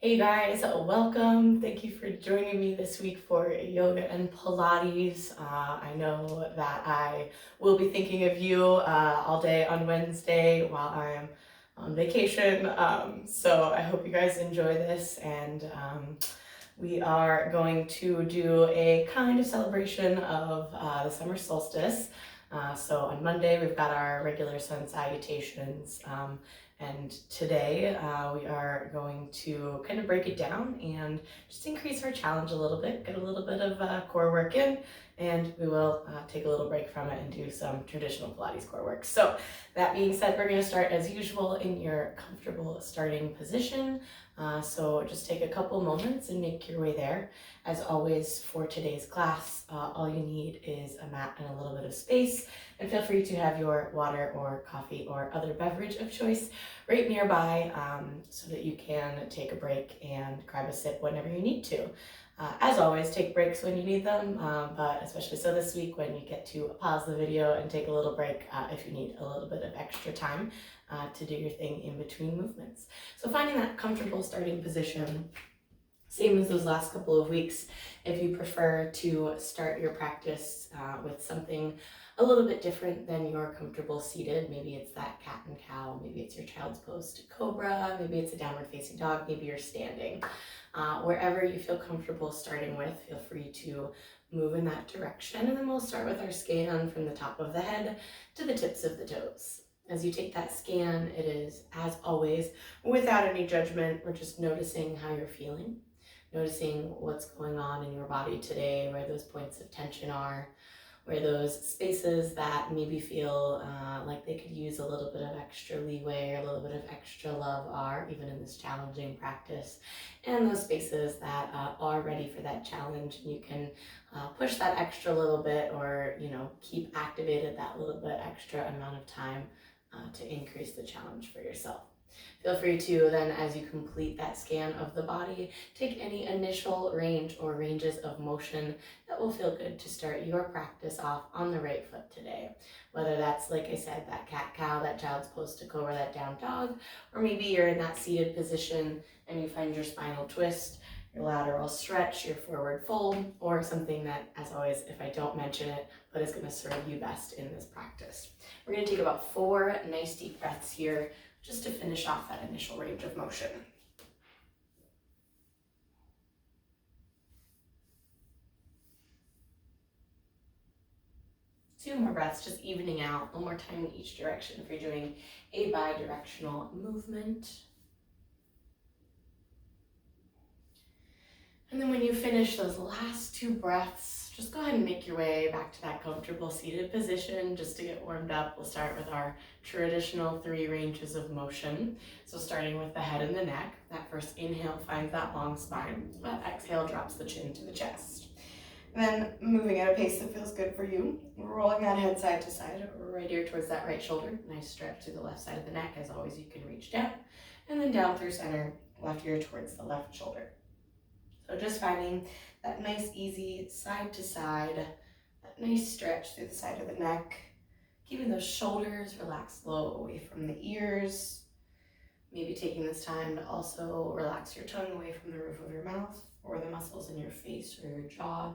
Hey guys, welcome. Thank you for joining me this week for yoga and Pilates. I know that I will be thinking of you all day on Wednesday while I am on vacation. So I hope you guys enjoy this, and we are going to do a kind of celebration of the summer solstice. So on Monday, we've got our regular sun salutations. And today we are going to kind of break it down and just increase our challenge a little bit, get a little bit of core work in, and we will take a little break from it and do some traditional Pilates core work. So that being said, we're going to start as usual in your comfortable starting position. So just take a couple moments and make your way there. As always, for today's class, all you need is a mat and a little bit of space, and feel free to have your water or coffee or other beverage of choice right nearby, so that you can take a break and grab a sip whenever you need to. As always, take breaks when you need them, but especially so this week when you get to pause the video and take a little break if you need a little bit of extra time to do your thing in between movements. So finding that comfortable starting position, same as those last couple of weeks. If you prefer to start your practice with something a little bit different than your comfortable seated, maybe it's that cat and cow, maybe it's your child's pose to cobra, maybe it's a downward facing dog, maybe you're standing. Wherever you feel comfortable starting with, feel free to move in that direction, and then we'll start with our scan from the top of the head to the tips of the toes. As you take that scan, it is, as always, without any judgment. We're just noticing how you're feeling, noticing what's going on in your body today, where those points of tension are, where those spaces that maybe feel like they could use a little bit of extra leeway or a little bit of extra love are, even in this challenging practice, and those spaces that are ready for that challenge, and you can push that extra little bit, or keep activated that little bit extra amount of time to increase the challenge for yourself. Feel free to then, as you complete that scan of the body, take any initial range or ranges of motion that will feel good to start your practice off on the right foot today. Whether that's, like I said, that cat-cow, that child's pose to cobra, that down dog, or maybe you're in that seated position and you find your spinal twist, your lateral stretch, your forward fold, or something that, as always, if I don't mention it, but is going to serve you best in this practice. We're going to take about 4 nice deep breaths here, just to finish off that initial range of motion. 2 more breaths, just evening out, 1 more time in each direction if you're doing a bi-directional movement. And then when you finish those last 2 breaths, just go ahead and make your way back to that comfortable seated position just to get warmed up. We'll start with our traditional 3 ranges of motion. So starting with the head and the neck, that first inhale finds that long spine. That exhale drops the chin to the chest. And then moving at a pace that feels good for you, rolling that head side to side, right ear towards that right shoulder. Nice stretch to the left side of the neck. As always, you can reach down. And then down through center, left ear towards the left shoulder. So just finding that nice, easy side to side, that nice stretch through the side of the neck, keeping those shoulders relaxed low away from the ears. Maybe taking this time to also relax your tongue away from the roof of your mouth or the muscles in your face or your jaw.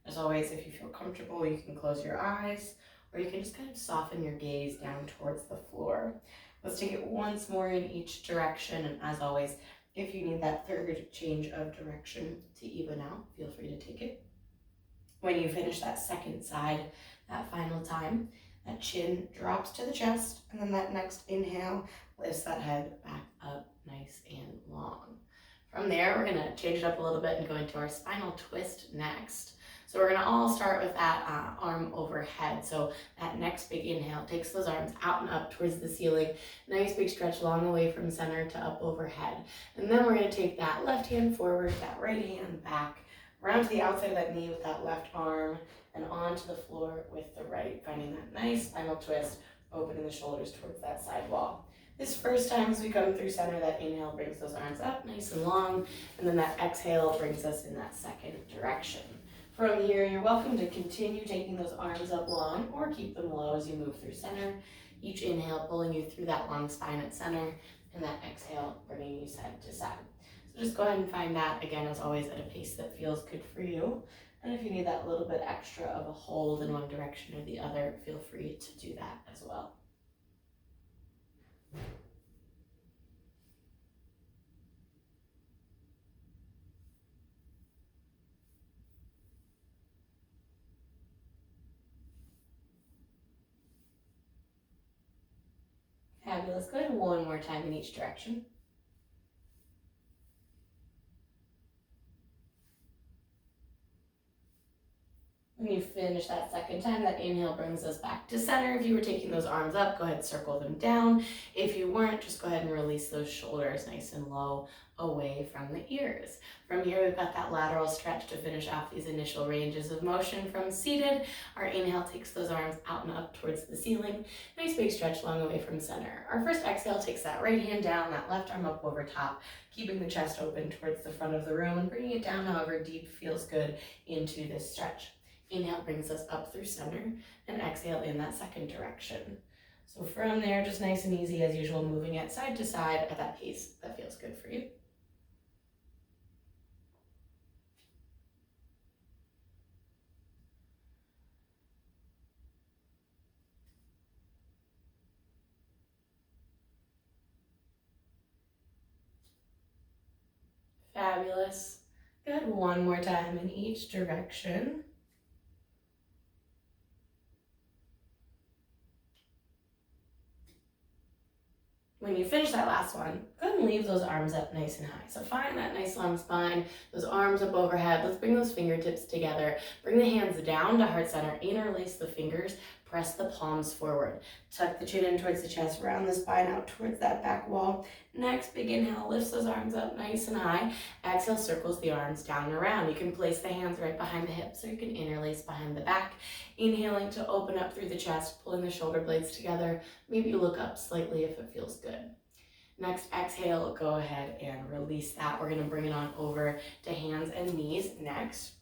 As always, if you feel comfortable, you can close your eyes, or you can just kind of soften your gaze down towards the floor. Let's take it once more in each direction, and as always, if you need that third change of direction to even out, feel free to take it. When you finish that second side, that final time, that chin drops to the chest, and then that next inhale lifts that head back up nice and long. From there, we're gonna change it up a little bit and go into our spinal twist next. So we're gonna all start with that arm overhead. So that next big inhale takes those arms out and up towards the ceiling. Nice big stretch long away from center to up overhead. And then we're gonna take that left hand forward, that right hand back, around to the outside of that knee with that left arm, and onto the floor with the right, finding that nice spinal twist, opening the shoulders towards that side wall. This first time as we come through center, that inhale brings those arms up nice and long, and then that exhale brings us in that second direction. From here, you're welcome to continue taking those arms up long or keep them low as you move through center. Each inhale pulling you through that long spine at center, and that exhale bringing you side to side. So just go ahead and find that, again, as always, at a pace that feels good for you. And if you need that little bit extra of a hold in one direction or the other, feel free to do that as well. Fabulous. Go ahead one more time in each direction. When you finish that second time, that inhale brings us back to center. If you were taking those arms up, go ahead and circle them down. If you weren't, just go ahead and release those shoulders nice and low away from the ears. From here, we've got that lateral stretch to finish off these initial ranges of motion from seated. Our inhale takes those arms out and up towards the ceiling. Nice big stretch long away from center. Our first exhale takes that right hand down, that left arm up over top, keeping the chest open towards the front of the room and bringing it down however deep feels good into this stretch. Inhale brings us up through center, and exhale in that second direction. So from there, just nice and easy as usual, moving it side to side at that pace that feels good for you. Fabulous. Good, one more time in each direction. When you finish that last one, go ahead and leave those arms up nice and high. So find that nice long spine, those arms up overhead. Let's bring those fingertips together. Bring the hands down to heart center, interlace the fingers, press the palms forward. Tuck the chin in towards the chest, round the spine out towards that back wall. Next, big inhale, lifts those arms up nice and high. Exhale, circles the arms down and around. You can place the hands right behind the hips, or you can interlace behind the back. Inhaling to open up through the chest, pulling the shoulder blades together. Maybe look up slightly if it feels good. Next, exhale, go ahead and release that. We're gonna bring it on over to hands and knees next.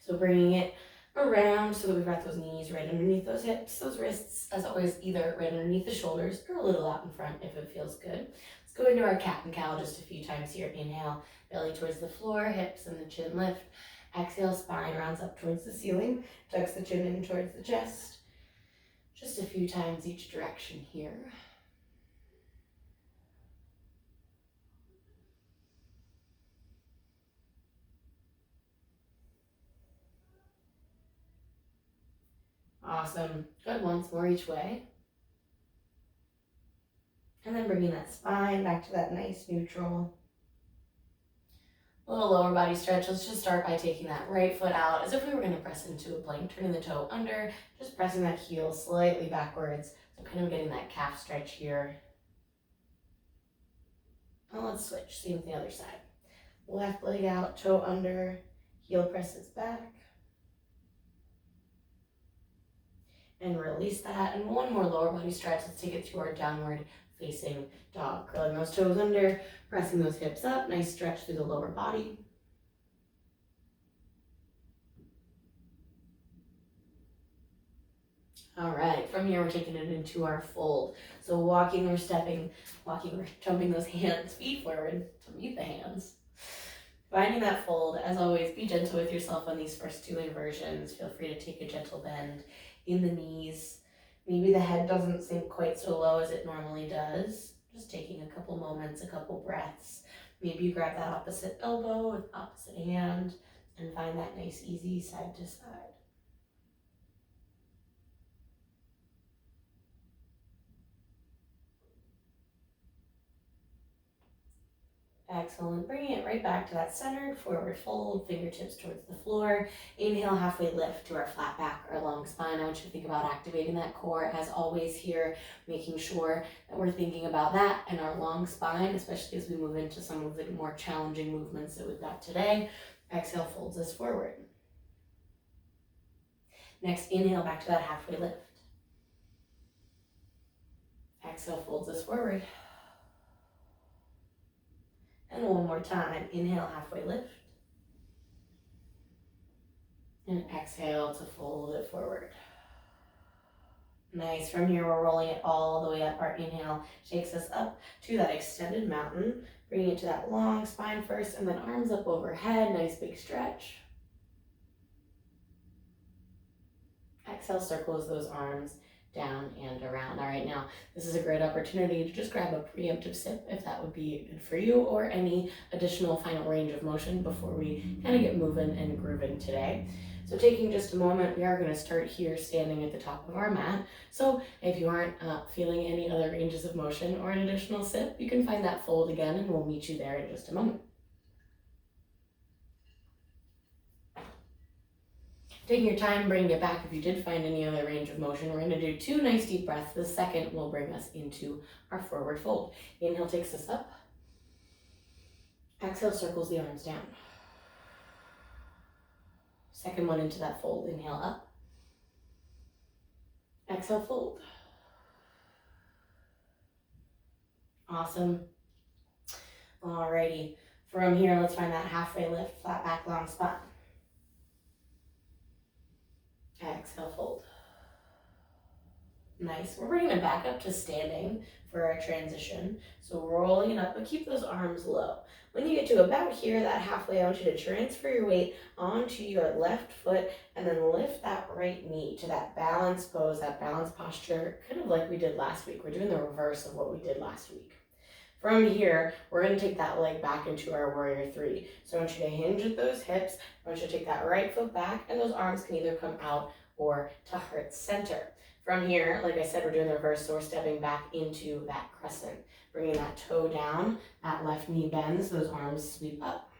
So bringing it around so that we've got those knees right underneath those hips, those wrists, as always, either right underneath the shoulders or a little out in front if it feels good. Let's go into our cat and cow just a few times here. Inhale, belly towards the floor, hips and the chin lift. Exhale, spine rounds up towards the ceiling, tucks the chin in towards the chest. Just a few times each direction here. Awesome. Good, once more each way. And then bringing that spine back to that nice neutral. A little lower body stretch. Let's just start by taking that right foot out as if we were going to press into a plank, turning the toe under, just pressing that heel slightly backwards. So kind of getting that calf stretch here. Now let's switch, same with the other side. Left leg out, toe under, heel presses back. And release that. And one more lower body stretch. Let's take it to our downward facing dog. Curling those toes under, pressing those hips up. Nice stretch through the lower body. All right, from here we're taking it into our fold. So walking or stepping, walking or jumping those hands, feet forward to meet the hands. Finding that fold, as always, be gentle with yourself on these first two inversions. Feel free to take a gentle bend in the knees. Maybe the head doesn't sink quite so low as it normally does. Just taking a couple moments, a couple breaths. Maybe you grab that opposite elbow with opposite hand and find that nice, easy side to side. Excellent. Bringing it right back to that centered forward fold, fingertips towards the floor. Inhale, halfway lift to our flat back, our long spine. I want you to think about activating that core as always here, making sure that we're thinking about that and our long spine, especially as we move into some of the more challenging movements that we've got today. Exhale folds us forward. Next, inhale back to that halfway lift. Exhale folds us forward. And one more time, inhale, halfway lift. And exhale to fold it forward. Nice. From here, we're rolling it all the way up. Our inhale takes us up to that extended mountain, bringing it to that long spine first, and then arms up overhead. Nice big stretch. Exhale, circles those arms down and around. All right, now this is a great opportunity to just grab a preemptive sip if that would be good for you, or any additional final range of motion before we kind of get moving and grooving today. So taking just a moment, we are going to start here standing at the top of our mat. So if you aren't feeling any other ranges of motion or an additional sip, you can find that fold again, and we'll meet you there in just a moment. Taking your time, bringing it back if you did find any other range of motion. We're going to do 2 nice deep breaths. The second will bring us into our forward fold. Inhale takes us up. Exhale circles the arms down. Second one into that fold. Inhale up. Exhale, fold. Awesome. Alrighty. From here, let's find that halfway lift, flat back, long spine. Exhale, fold. Nice. We're bringing it back up to standing for our transition. So rolling it up, but keep those arms low. When you get to about here, that halfway, I want you to transfer your weight onto your left foot and then lift that right knee to that balanced pose, that balanced posture, kind of like we did last week. We're doing the reverse of what we did last week. From here, we're going to take that leg back into our warrior 3. So I want you to hinge at those hips. I want you to take that right foot back, and those arms can either come out or to heart center. From here, like I said, we're doing the reverse, so we're stepping back into that crescent. Bringing that toe down, that left knee bends, those arms sweep up.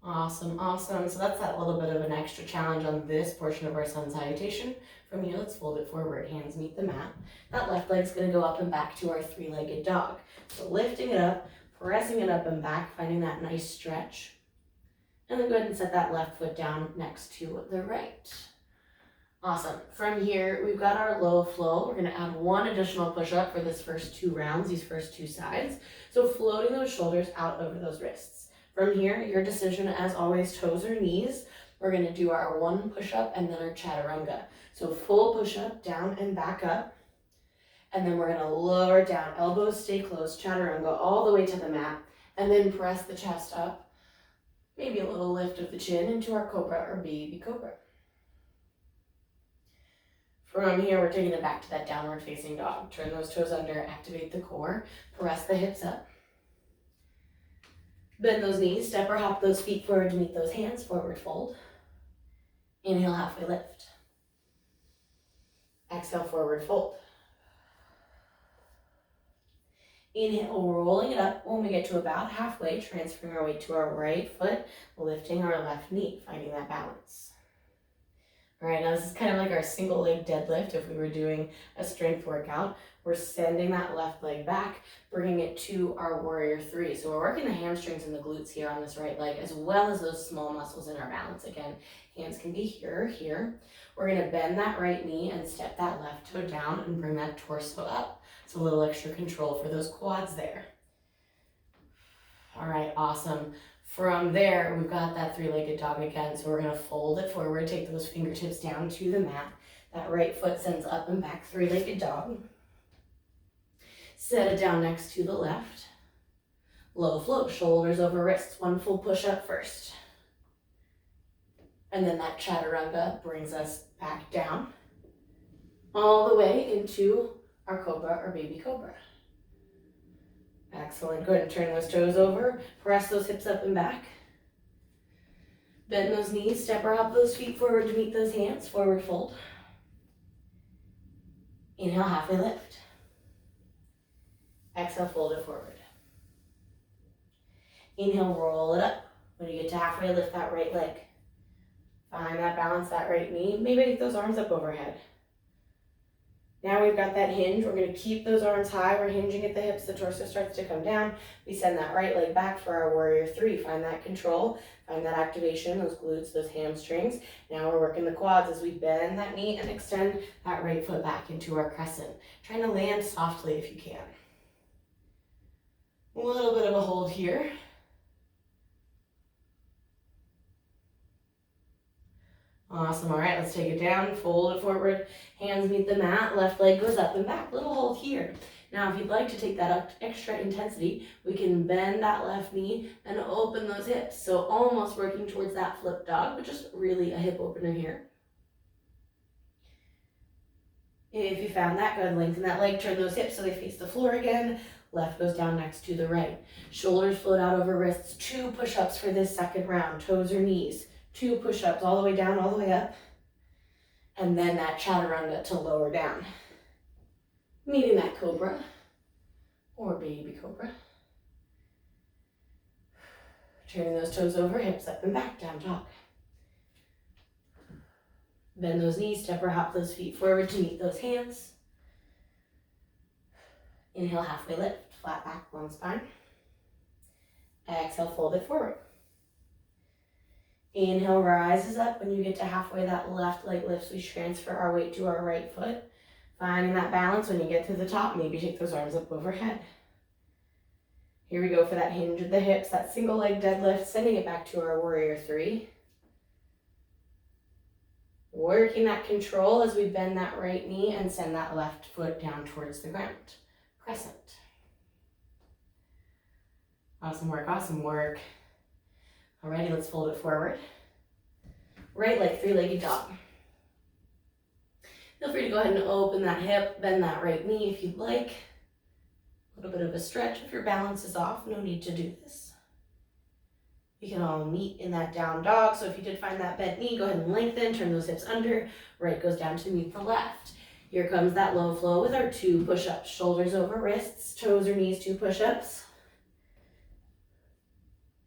Awesome, awesome. So that's that little bit of an extra challenge on this portion of our sun salutation. From here, let's fold it forward, hands meet the mat. That left leg's gonna go up and back to our 3-legged dog. So lifting it up, pressing it up and back, finding that nice stretch. And then go ahead and set that left foot down next to the right. Awesome. From here, we've got our low flow. We're going to add 1 additional push-up for this first 2 rounds, these first 2 sides. So floating those shoulders out over those wrists. From here, your decision, as always, toes or knees. We're going to do our 1 push-up and then our chaturanga. So full push-up, down and back up. And then we're going to lower down, elbows stay closed, chaturanga all the way to the mat. And then press the chest up. Maybe a little lift of the chin into our cobra or baby cobra. From here, we're taking it back to that downward facing dog. Turn those toes under, activate the core, press the hips up. Bend those knees, step or hop those feet forward to meet those hands, forward fold. Inhale, halfway lift. Exhale, forward fold. Inhale, rolling it up. When we get to about halfway, transferring our weight to our right foot, lifting our left knee, finding that balance. All right, now this is kind of like our single leg deadlift if we were doing a strength workout. We're sending that left leg back, bringing it to our warrior 3. So we're working the hamstrings and the glutes here on this right leg, as well as those small muscles in our balance. Again, hands can be here or here. We're gonna bend that right knee and step that left toe down and bring that torso up. It's a little extra control for those quads there. All right, awesome. From there, we've got that 3-legged dog again. So we're gonna fold it forward, take those fingertips down to the mat. That right foot sends up and back, 3-legged dog. Set it down next to the left. Low flow, shoulders over wrists. 1 full push up first. And then that chaturanga brings us back down, all the way into our cobra or baby cobra. Excellent. Go ahead and turn those toes over. Press those hips up and back. Bend those knees. Step or hop those feet forward to meet those hands. Forward fold. Inhale, halfway lift. Exhale, fold it forward. Inhale, roll it up. When you get to halfway, lift that right leg. Find that balance, that right knee. Maybe take those arms up overhead. Now we've got that hinge. We're going to keep those arms high. We're hinging at the hips. The torso starts to come down. We send that right leg back for our warrior 3. Find that control. Find that activation, those glutes, those hamstrings. Now we're working the quads as we bend that knee and extend that right foot back into our crescent. Trying to land softly if you can. A little bit of a hold here. Awesome. All right, let's take it down, fold it forward, hands meet the mat, left leg goes up and back. Little hold here. Now, if you'd like to take that up extra intensity, we can bend that left knee and open those hips. So almost working towards that flip dog, but just really a hip opener here. If you found that, go ahead and lengthen that leg, turn those hips so they face the floor again. Left goes down next to the right. Shoulders float out over wrists. 2 push-ups for this second round, toes or knees. 2 push-ups all the way down, all the way up. And then that chaturanga to lower down. Meeting that cobra or baby cobra. Turning those toes over, hips up and back, down dog. Bend those knees, step or hop those feet forward to meet those hands. Inhale, halfway lift, flat back, long spine. Exhale, fold it forward. Inhale, rises up. When you get to halfway, that left leg lifts. We transfer our weight to our right foot. Finding that balance when you get to the top, maybe take those arms up overhead. Here we go for that hinge of the hips, that single leg deadlift, sending it back to our warrior 3. Working that control as we bend that right knee and send that left foot down towards the ground. Crescent. Awesome work, awesome work. Alrighty, let's fold it forward. Right leg, 3-legged dog. Feel free to go ahead and open that hip, bend that right knee if you'd like. A little bit of a stretch. If your balance is off, no need to do this. We can all meet in that down dog. So if you did find that bent knee, go ahead and lengthen, turn those hips under. Right goes down to meet the left. Here comes that low flow with our 2 push-ups. Shoulders over wrists, toes or knees, 2 push-ups.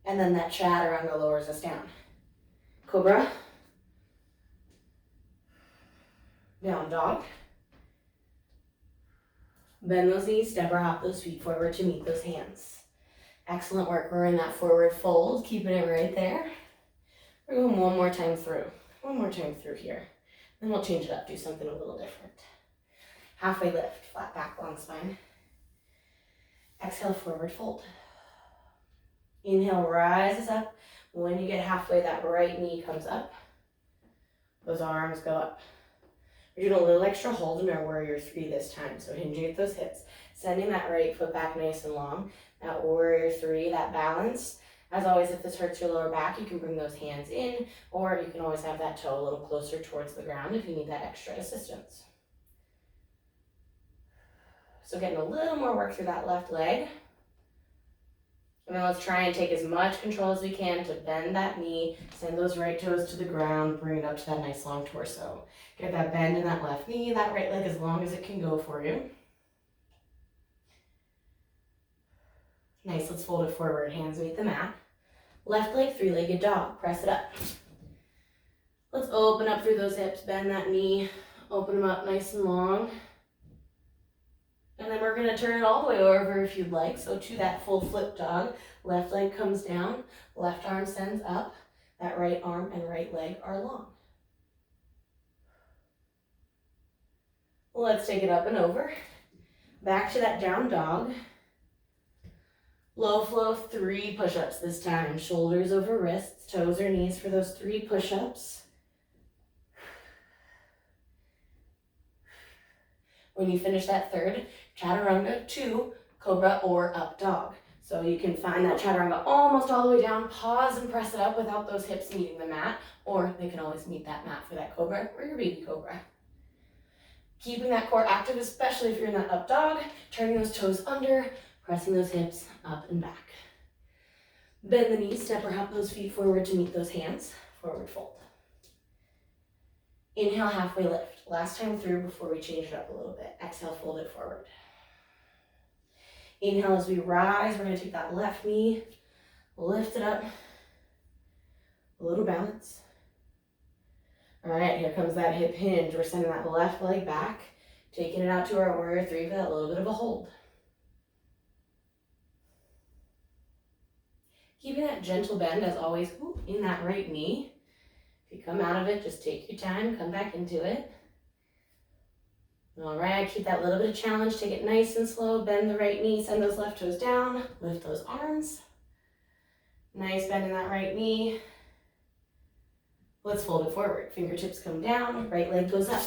And then that chaturanga lowers us down. Cobra. Down dog. Bend those knees, step or hop those feet forward to meet those hands. Excellent work. We're in that forward fold, keeping it right there. We're going one more time through. One more time through here. Then we'll change it up, do something a little different. Halfway lift, flat back, long spine. Exhale, forward fold. Inhale, rises up. When you get halfway, that right knee comes up. Those arms go up. We're doing a little extra hold in our warrior 3 this time. So hinging at those hips, sending that right foot back nice and long. That warrior 3, that balance. As always, if this hurts your lower back, you can bring those hands in, or you can always have that toe a little closer towards the ground if you need that extra assistance. So getting a little more work through that left leg. And then let's try and take as much control as we can to bend that knee, send those right toes to the ground, bring it up to that nice long torso. Get that bend in that left knee, that right leg as long as it can go for you. Nice, let's fold it forward, hands meet the mat. Left leg, 3-legged dog, press it up. Let's open up through those hips, bend that knee, open them up nice and long. And then we're gonna turn it all the way over if you'd like. So to that full flip dog, left leg comes down, left arm sends up, that right arm and right leg are long. Let's take it up and over. Back to that down dog. Low flow, 3 push-ups this time. Shoulders over wrists, toes or knees for those 3 push-ups. When you finish that third, chaturanga to cobra or up dog. So you can find that chaturanga almost all the way down, pause and press it up without those hips meeting the mat, or they can always meet that mat for that cobra or your baby cobra. Keeping that core active, especially if you're in that up dog, turning those toes under, pressing those hips up and back. Bend the knees, step or hop those feet forward to meet those hands, forward fold. Inhale, halfway lift. Last time through before we change it up a little bit. Exhale, fold it forward. Inhale as we rise, we're gonna take that left knee, lift it up, a little balance. All right, here comes that hip hinge. We're sending that left leg back, taking it out to our warrior 3 for that little bit of a hold. Keeping that gentle bend as always in that right knee. If you come out of it, just take your time, come back into it. All right, keep that little bit of challenge, take it nice and slow, bend the right knee, send those left toes down, lift those arms. Nice bend in that right knee. Let's fold it forward. Fingertips come down, right leg goes up.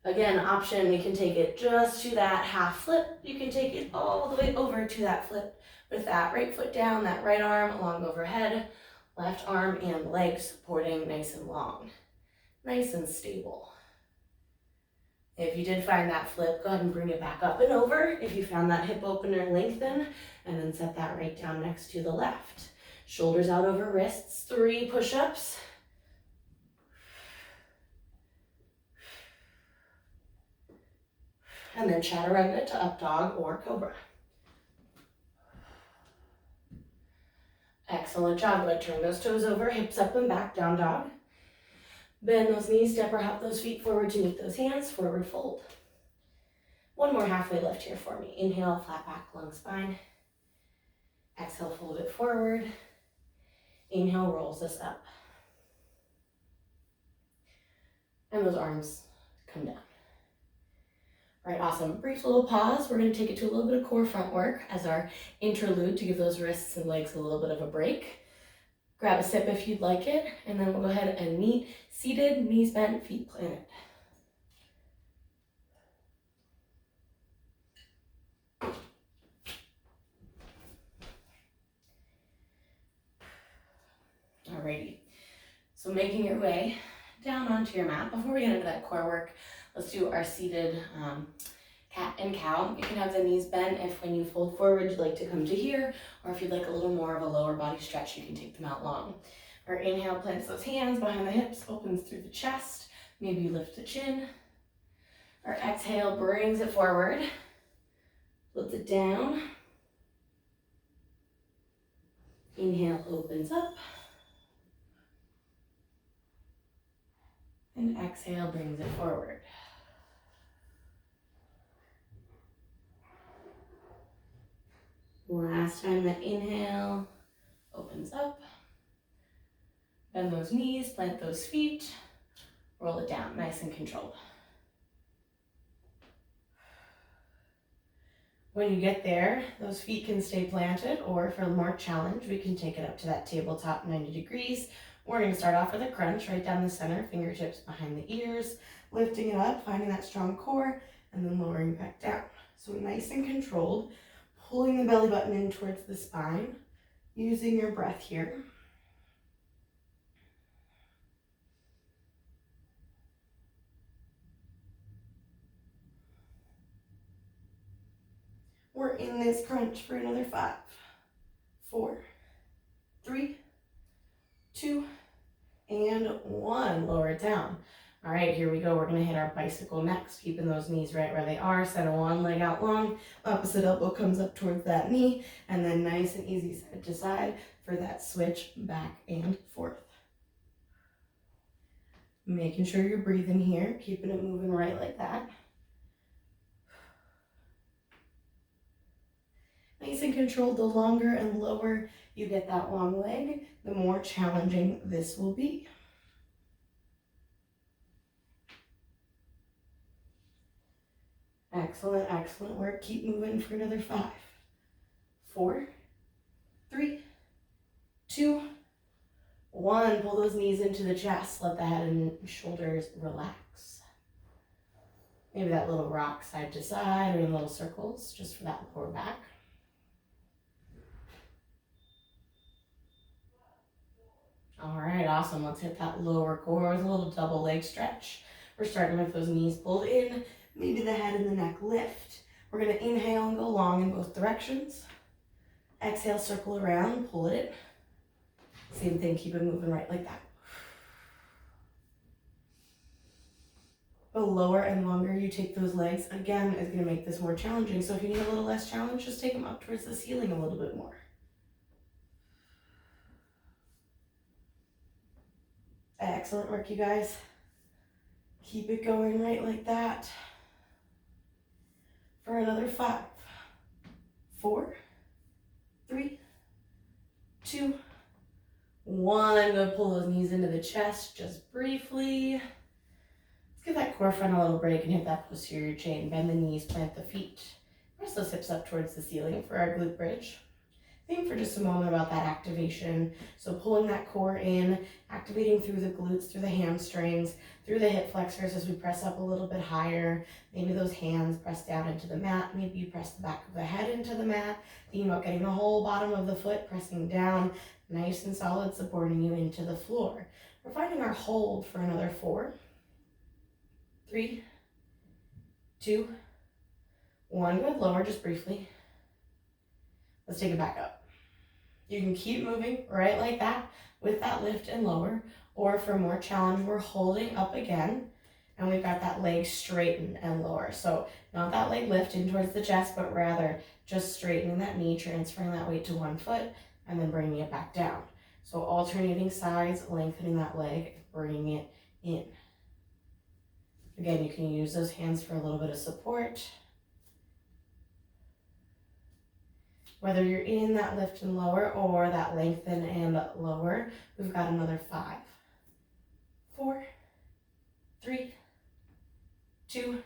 Again, option, we can take it just to that half flip. You can take it all the way over to that flip with that right foot down, that right arm along overhead, left arm and leg supporting nice and long, nice and stable. If you did find that flip, go ahead and bring it back up and over. If you found that hip opener, lengthen, and then set that right down next to the left. Shoulders out over wrists, 3 push-ups. And then chaturanga to up dog or cobra. Excellent job. Good. Turn those toes over, hips up and back, down dog. Bend those knees, step or hop those feet forward to meet those hands, forward fold. One more halfway lift here for me. Inhale, flat back, long spine. Exhale, fold it forward. Inhale, rolls us up. And those arms come down. All right, awesome. Brief little pause. We're going to take it to a little bit of core front work as our interlude to give those wrists and legs a little bit of a break. Grab a sip if you'd like it, and then we'll go ahead and meet seated, knees bent, feet planted. Alrighty, so making your way down onto your mat. Before we get into that core work, let's do our seated cat and cow. You can have the knees bent if when you fold forward you'd like to come to here, or if you'd like a little more of a lower body stretch, you can take them out long. Our inhale plants those hands behind the hips, opens through the chest. Maybe you lift the chin. Our exhale brings it forward, lift it down. Inhale opens up. And exhale brings it forward. Last time, that inhale opens up. Bend those knees, plant those feet, roll it down, nice and controlled. When you get there, those feet can stay planted, or for more challenge, we can take it up to that tabletop 90 degrees. We're going to start off with a crunch right down the center, fingertips behind the ears, lifting it up, finding that strong core, and then lowering back down. So nice and controlled, pulling the belly button in towards the spine, using your breath here. We're in this crunch for another 5, 4, 3, 2, and 1. Lower it down. All right, here we go. We're going to hit our bicycle next, keeping those knees right where they are. Center one leg out long. Opposite elbow comes up towards that knee, and then nice and easy side to side for that switch back and forth. Making sure you're breathing here, keeping it moving right like that. Nice and controlled. The longer and lower you get that long leg, the more challenging this will be. Excellent, excellent work. Keep moving for another 5, 4, 3, 2, 1. Pull those knees into the chest. Let the head and shoulders relax. Maybe that little rock side to side or in little circles just for that lower back. All right, awesome. Let's hit that lower core with a little double leg stretch. We're starting with those knees pulled in, maybe the head and the neck lift. We're going to inhale and go long in both directions. Exhale, circle around, pull it in. Same thing, keep it moving right like that. The lower and longer you take those legs, again, is going to make this more challenging. So if you need a little less challenge, just take them up towards the ceiling a little bit more. Excellent work, you guys. Keep it going right like that. For another 5, 4, 3, 2, 1. Go pull those knees into the chest just briefly. Let's give that core front a little break and hit that posterior chain. Bend the knees, plant the feet. Press those hips up towards the ceiling for our glute bridge. think for just a moment about that activation. So pulling that core in, activating through the glutes, through the hamstrings, through the hip flexors as we press up a little bit higher. Maybe those hands press down into the mat. Maybe you press the back of the head into the mat. Thinking about getting the whole bottom of the foot pressing down, nice and solid, supporting you into the floor. We're finding our hold for another 4, 3, 2, 1. Good, lower just briefly. Let's take it back up. You can keep moving right like that with that lift and lower, or for more challenge, we're holding up again, and we've got that leg straighten and lower. So not that leg lift in towards the chest, but rather just straightening that knee, transferring that weight to one foot, and then bringing it back down. So alternating sides, lengthening that leg, bringing it in. Again, you can use those hands for a little bit of support. Whether you're in that lift and lower or that lengthen and lower, we've got another 5, 4, 3, 2,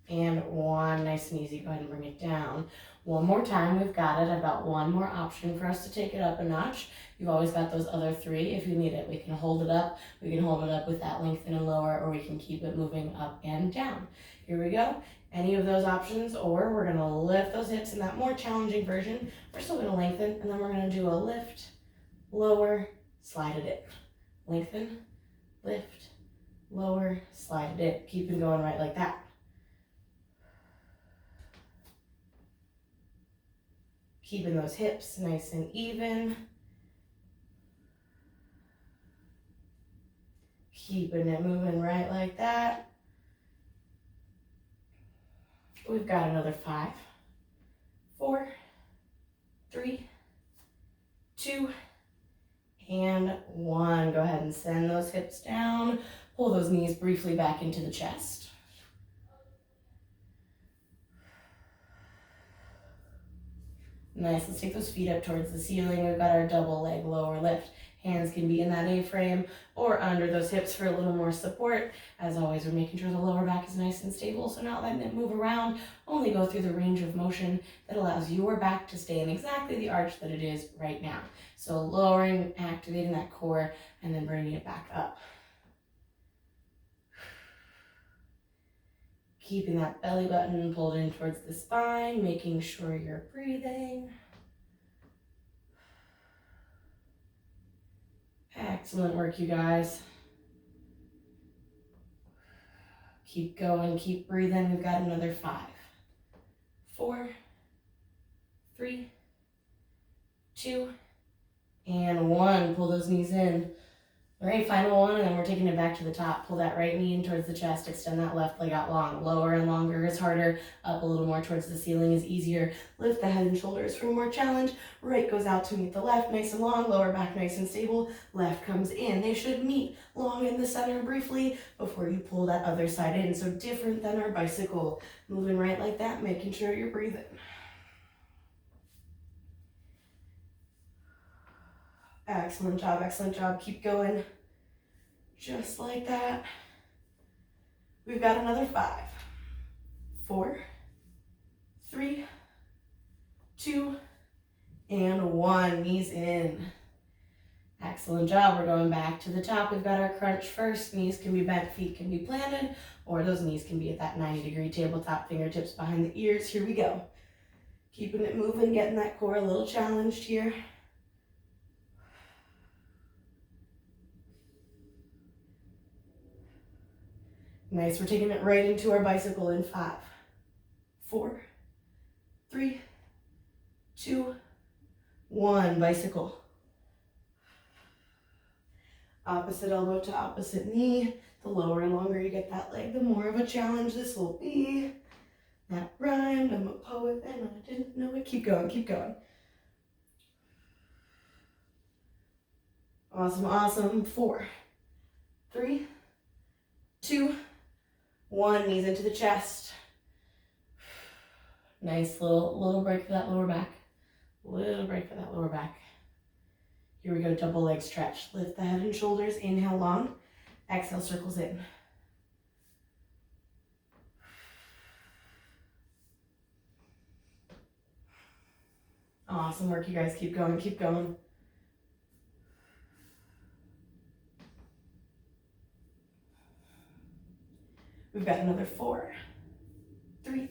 and 1. Nice and easy. Go ahead and bring it down. One more time, we've got it. I've got one more option for us to take it up a notch. You've always got those other 3 if you need it. We can hold it up. We can hold it up with that lengthen and lower, or we can keep it moving up and down. Here we go. Any of those options, or we're gonna lift those hips in that more challenging version. We're still gonna lengthen, and then we're gonna do a lift, lower, slide it in. Lengthen, lift, lower, slide it in. Keep it going right like that. Keeping those hips nice and even. Keeping it moving right like that. We've got another 5, 4, 3, 2, and 1. Go ahead and send those hips down. Pull those knees briefly back into the chest. Nice, let's take those feet up towards the ceiling. We've got our double leg lower lift. Hands can be in that A-frame or under those hips for a little more support. As always, we're making sure the lower back is nice and stable, so not letting it move around. Only go through the range of motion that allows your back to stay in exactly the arch that it is right now. So lowering, activating that core, and then bringing it back up. Keeping that belly button pulled in towards the spine, making sure you're breathing. Excellent work, you guys. Keep going, keep breathing. We've got another 5, 4, 3, 2, and 1. Pull those knees in. All right, final one, and then we're taking it back to the top. Pull that right knee in towards the chest, extend that left leg out long. Lower and longer is harder, up a little more towards the ceiling is easier. Lift the head and shoulders for more challenge. Right goes out to meet the left, nice and long. Lower back nice and stable. Left comes in. They should meet long in the center briefly before you pull that other side in. So different than our bicycle. Moving right like that, making sure you're breathing. Excellent job, excellent job. Keep going. Just like that. We've got another 5, 4, 3, 2, and 1. Knees in. Excellent job. We're going back to the top. We've got our crunch first. Knees can be bent, feet can be planted, or those knees can be at that 90-degree tabletop, fingertips behind the ears. Here we go. Keeping it moving, getting that core a little challenged here. Nice, we're taking it right into our bicycle in 5, 4, 3, 2, 1. Bicycle. Opposite elbow to opposite knee. The lower and longer you get that leg, the more of a challenge this will be. That rhymed, I'm a poet and I didn't know it. Keep going, keep going. Awesome, awesome. 4, 3, 2, 1. Knees into the chest. Nice little break for that lower back. Little break for that lower back. Here we go, double leg stretch. Lift the head and shoulders, inhale long. Exhale, circles in. Awesome work, you guys. Keep going, keep going. We've got another 4, 3,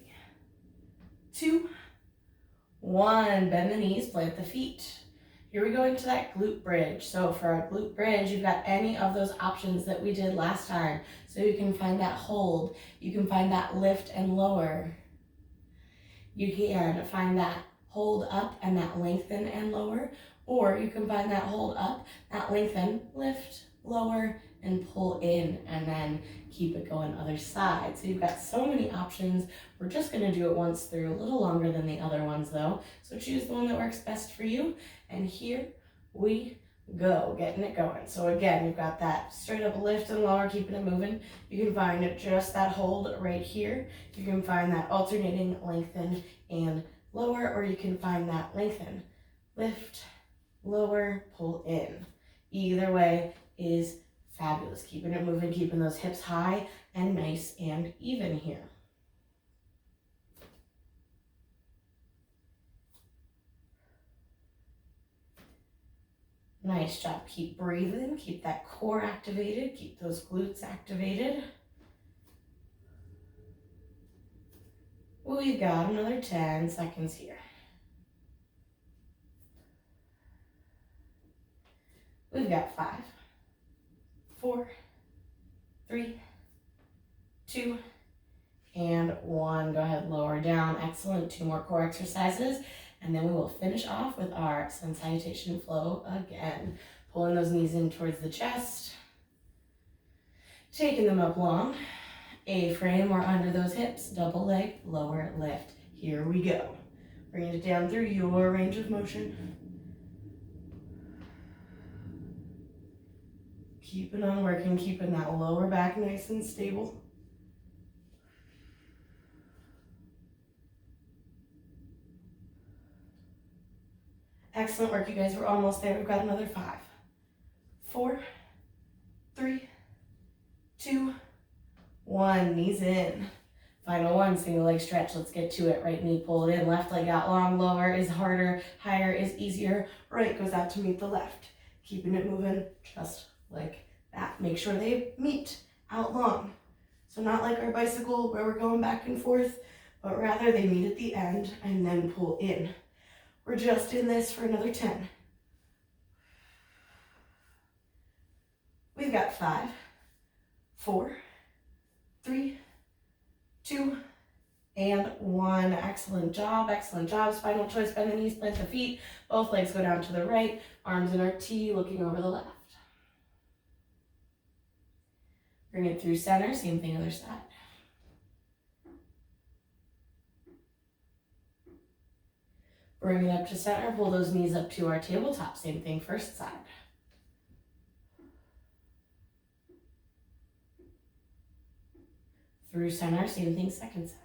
2, 1. Bend the knees, plant the feet. Here we go into that glute bridge. So for our glute bridge, you've got any of those options that we did last time. So you can find that hold, you can find that lift and lower. You can find that hold up and that lengthen and lower, or you can find that hold up, that lengthen, lift, lower, and pull in, and then keep it going other side. So you've got so many options. We're just gonna do it once through, a little longer than the other ones though. So choose the one that works best for you. And here we go, getting it going. So again, you've got that straight up lift and lower, keeping it moving. You can find just that hold right here. You can find that alternating lengthen and lower, or you can find that lengthen, lift, lower, pull in. Either way is fabulous. Keeping it moving, keeping those hips high and nice and even here. Nice job. Keep breathing, keep that core activated, keep those glutes activated. We've got another 10 seconds here. We've got 5, 4, 3, 2, and 1. Go ahead, lower down. Excellent. 2 more core exercises, and then we will finish off with our sun salutation flow again. Pulling those knees in towards the chest, taking them up long. A-frame or under those hips, double leg, lower lift. Here we go. Bringing it down through your range of motion. Keeping on working, keeping that lower back nice and stable. Excellent work, you guys. We're almost there. We've got another 5, 4, 3, 2, 1. Knees in. Final one, single leg stretch. Let's get to it. Right knee pulled in, left leg out long. Lower is harder, higher is easier. Right goes out to meet the left. Keeping it moving just like that. Make sure they meet out long. So not like our bicycle where we're going back and forth, but rather they meet at the end and then pull in. We're just in this for another 10. We've got 5, 4, 3, 2, and 1. Excellent job, excellent job. Spinal choice, bend the knees, plant the feet. Both legs go down to the right, arms in our T, looking over the left. Bring it through center, same thing other side. Bring it up to center, pull those knees up to our tabletop, same thing first side. Through center, same thing second side.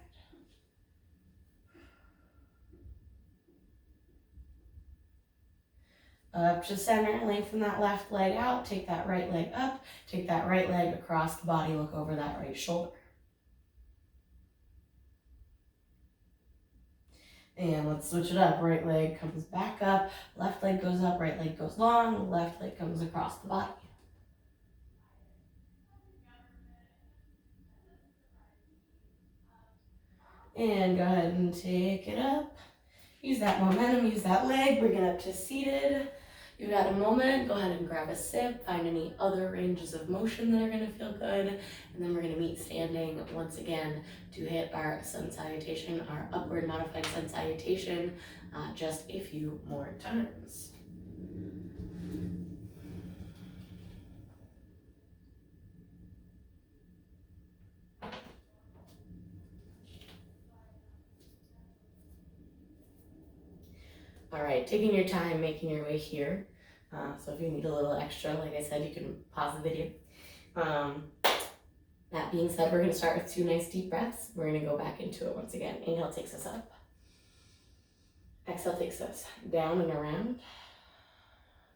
Up to center, lengthen that left leg out, take that right leg up, take that right leg across the body, look over that right shoulder. And let's switch it up. Right leg comes back up, left leg goes up, right leg goes long, left leg comes across the body. And go ahead and take it up. Use that momentum, use that leg, bring it up to seated. You've got a moment, go ahead and grab a sip, find any other ranges of motion that are gonna feel good, and then we're gonna meet standing once again to hit our sun salutation, our upward modified sun salutation, just a few more times. All right, taking your time, making your way here. So if you need a little extra, like I said, you can pause the video. That being said, we're gonna start with 2 nice deep breaths. We're gonna go back into it once again. Inhale takes us up. Exhale takes us down and around.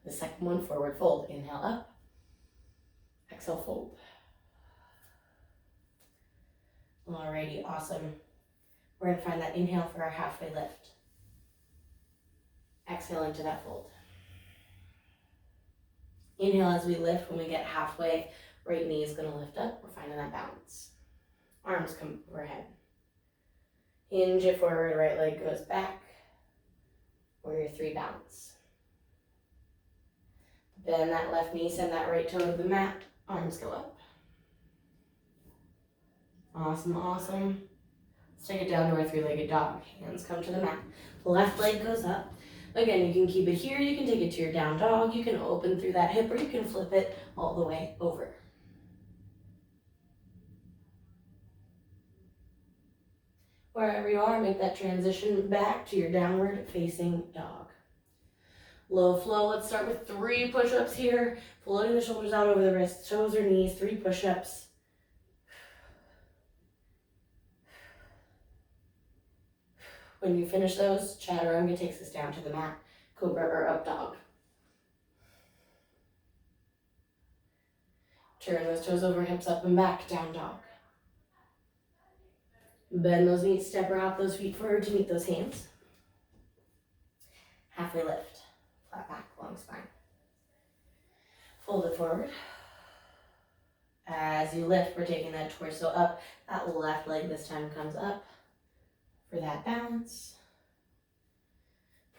The second one, forward fold. Inhale up. Exhale, fold. Alrighty, awesome. We're gonna find that inhale for our halfway lift. Exhale into that fold. Inhale as we lift. When we get halfway, right knee is going to lift up. We're finding that balance. Arms come overhead. Hinge it forward, right leg goes back. Warrior 3 balance. Bend that left knee, send that right toe to the mat. Arms go up. Awesome, awesome. Let's take it down to our 3-legged dog. Hands come to the mat. Left leg goes up. Again, you can keep it here. You can take it to your down dog. You can open through that hip, or you can flip it all the way over. Wherever you are, make that transition back to your downward facing dog. Low flow, let's start with 3 push-ups here. Floating the shoulders out over the wrists, toes or knees, 3 push-ups. When you finish those, chaturanga takes us down to the mat, cobra or up dog. Turn those toes over, hips up and back, down dog. Bend those knees, step or hop those feet forward to meet those hands. Halfway lift, flat back, long spine. Fold it forward. As you lift, we're taking that torso up. That left leg this time comes up for that balance.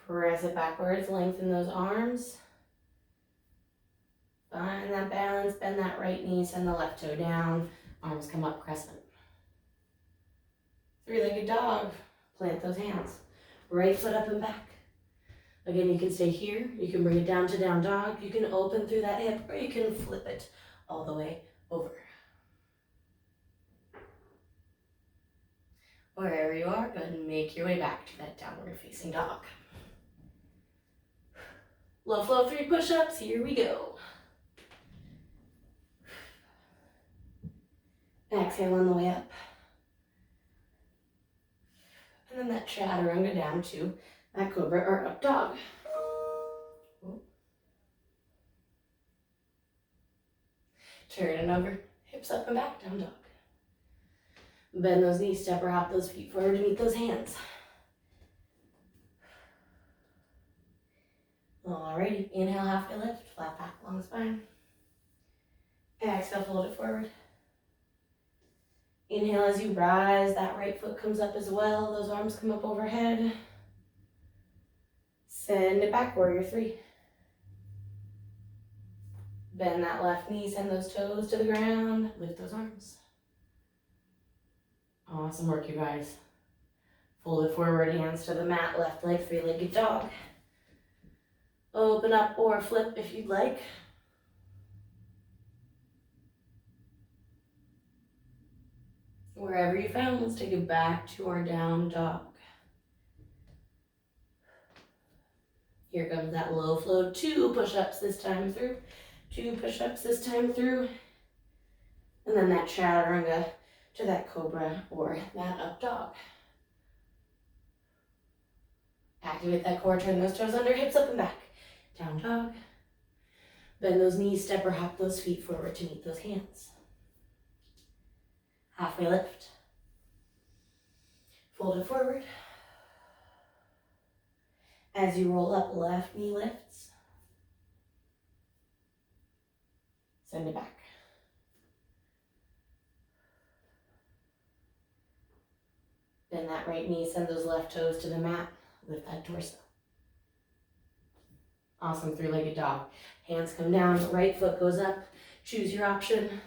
Press it backwards, lengthen those arms. Find that balance, bend that right knee, send the left toe down. Arms come up, crescent. 3-legged dog, plant those hands. Right foot up and back. Again, you can stay here. You can bring it down to down dog. You can open through that hip, or you can flip it all the way over. Wherever you are, go ahead and make your way back to that downward facing dog. Low flow 3 push-ups, here we go. Exhale on the way up. And then that chaturanga down to that cobra or up dog. Turn it over, hips up and back, down dog. Bend those knees, step or hop those feet forward to meet those hands. Alrighty, inhale, halfway lift, flat back, long spine. Exhale, fold it forward. Inhale as you rise, that right foot comes up as well. Those arms come up overhead. Send it back, warrior 3. Bend that left knee, send those toes to the ground, lift those arms. Awesome work, you guys. Fold it forward, hands to the mat, left leg, 3-legged dog. Open up or flip if you'd like. Wherever you found, let's take it back to our down dog. Here comes that low flow, 2 push-ups this time through. 2 push-ups this time through. And then that chaturanga to that cobra or that up dog. Activate that core, turn those toes under, hips up and back. Down dog. Bend those knees, step or hop those feet forward to meet those hands. Halfway lift. Fold it forward. As you roll up, left knee lifts. Send it back. Bend that right knee, send those left toes to the mat. Lift that torso. Awesome, 3-legged dog. Hands come down, right foot goes up. Choose your option.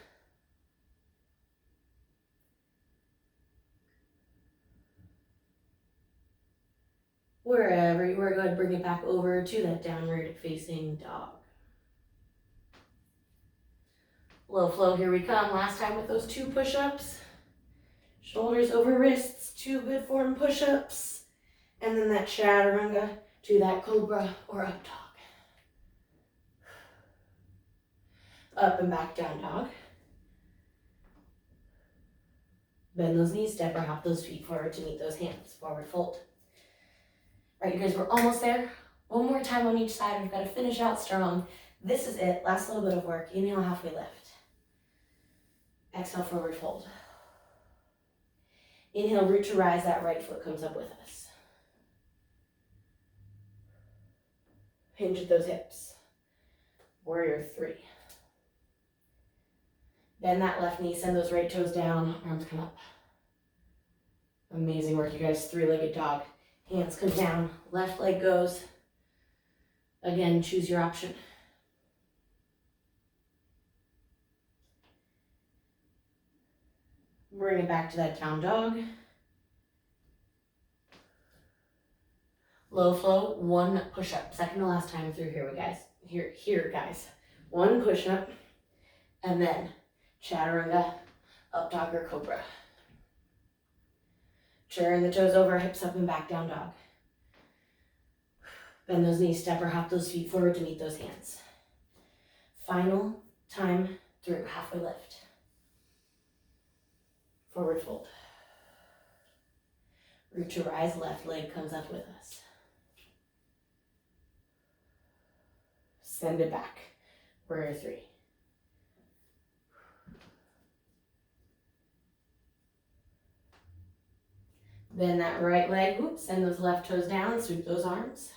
Wherever you are, go ahead and bring it back over to that downward facing dog. Low flow, here we come. Last time with those 2 push-ups. Shoulders over wrists, 2 good form push-ups. And then that chaturanga to that cobra or up dog. Up and back, down dog. Bend those knees, step or hop those feet forward to meet those hands. Forward fold. All right, you guys, we're almost there. One more time on each side. We've got to finish out strong. This is it. Last little bit of work. Inhale, halfway lift. Exhale, forward fold. Inhale, root to rise. That right foot comes up with us. Hinge at those hips. Warrior 3. Bend that left knee, send those right toes down, arms come up. Amazing work, you guys. 3-legged dog. Hands come down, left leg goes. Again, choose your option. Bring it back to that down dog. Low flow, 1 push-up. Second to last time through here, guys. Here, guys. 1 push-up, and then chaturanga, up dog or cobra. Turn the toes over, hips up and back, down dog. Bend those knees, step or hop those feet forward to meet those hands. Final time through, halfway lift. Forward fold. Root to rise, left leg comes up with us. Send it back. Warrior 3. Bend that right leg, send those left toes down, sweep those arms.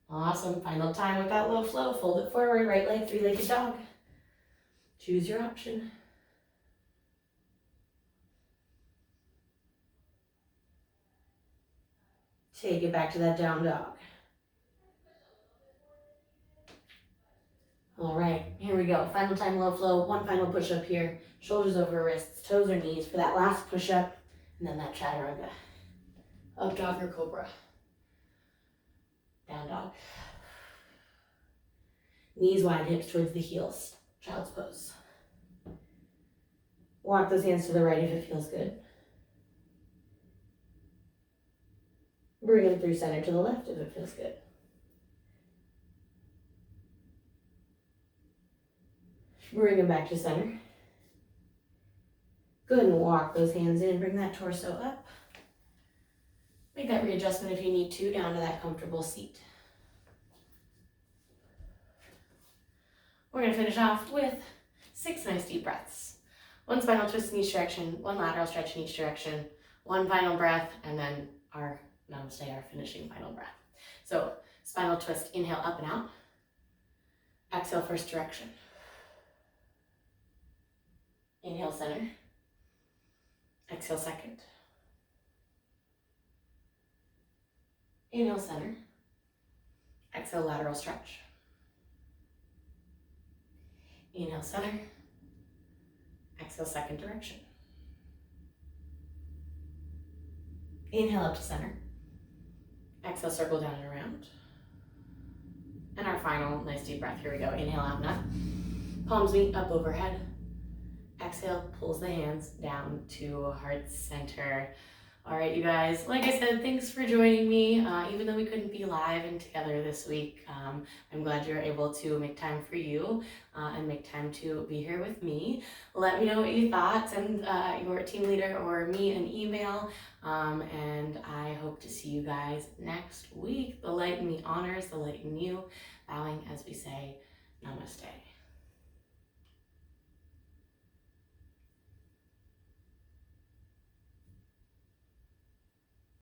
Awesome, final time with that low flow, fold it forward, right leg, 3-legged dog. Choose your option. Take it back to that down dog. All right, here we go. Final time low flow, 1 final push up here. Shoulders over wrists, toes or knees for that last push up, and then that chaturanga. Up dog or cobra. Down dog. Knees wide, hips towards the heels. Child's pose. Walk those hands to the right if it feels good. Bring them through center to the left if it feels good. Bring them back to center. Go ahead and walk those hands in, bring that torso up. Make that readjustment if you need to, down to that comfortable seat. We're gonna finish off with 6 nice deep breaths. 1 spinal twist in each direction, 1 lateral stretch in each direction, 1 final breath, and then our namaste, our finishing final breath. So spinal twist, inhale up and out. Exhale, first direction. Inhale, center. Exhale, second. Inhale, center. Exhale, lateral stretch. Inhale, center. Exhale, second direction. Inhale up to center. Exhale, circle down and around. And our final nice deep breath. Here we go. Inhale out and up. Palms meet up overhead. Exhale, pulls the hands down to heart center. All right, you guys, like I said, thanks for joining me. Even though we couldn't be live and together this week, I'm glad you're able to make time for you and make time to be here with me. Let me know what you thought. Send your team leader or me an email. And I hope to see you guys next week. The light in me honors the light in you. Bowing as we say,